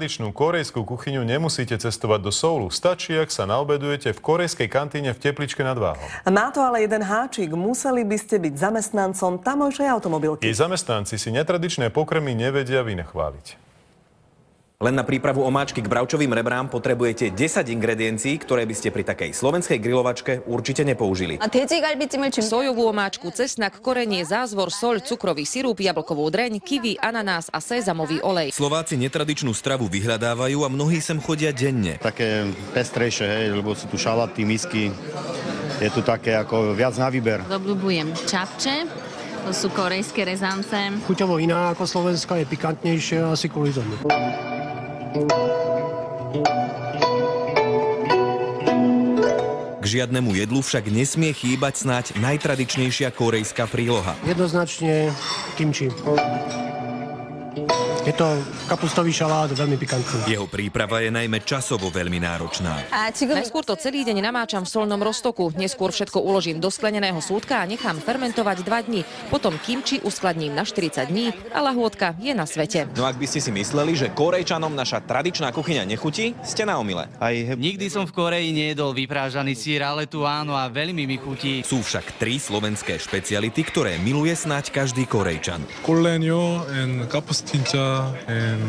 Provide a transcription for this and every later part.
Tradičnú kórejskú kuchyňu nemusíte cestovať do Soulu. Stačí, ak sa naobedujete v kórejskej kantíne v tepličke nad Váhom. Má to ale jeden háčik. Museli by ste byť zamestnancom tamojšej automobilky. Jej zamestnanci si netradičné pokrmy nevedia vynachváliť. Len na prípravu omáčky k bravčovým rebrám potrebujete 10 ingrediencií, ktoré by ste pri takej slovenskej grilovačke určite nepoužili. Sojovú omáčku, cesnak, korenie, zázvor, soľ, cukrový sirup, jablkovú dreň, kiwi, ananás a sezamový olej. Slováci netradičnú stravu vyhľadávajú a mnohí sem chodia denne. Také pestrejšie, hej, lebo sú tu šalaty, misky. Je tu také ako viac na výber. Obľúbujem čapče, to sú korejské rezance. Chuťovo iná ako slovenská, je pikantnejšia asi kvôli tomu. K žiadnemu jedlu však nesmie chýbať snáď najtradičnejšia kórejská príloha. Jednoznačne kimči. Je to kapustový šalát, veľmi pikantný. Jeho príprava je najmä časovo veľmi náročná. Najskôr to celý deň namáčam v solnom roztoku, neskôr všetko uložím do skleneného súdka a nechám fermentovať 2 dni. Potom kimči uskladním na 40 dní a lahôdka je na svete. No ak by ste si mysleli, že Kórejčanom naša tradičná kuchyňa nechutí, ste na omyle. Nikdy som v Kóreji nejedol vyprážaný sír, ale tu áno a veľmi mi chutí. Sú však 3 slovenské špeciality, ktoré miluje snáď každý Kórejčan. 콜레뇨 and kapustinča and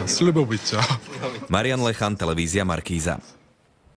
sliboviča. Marian Lechan, televízia Markíza.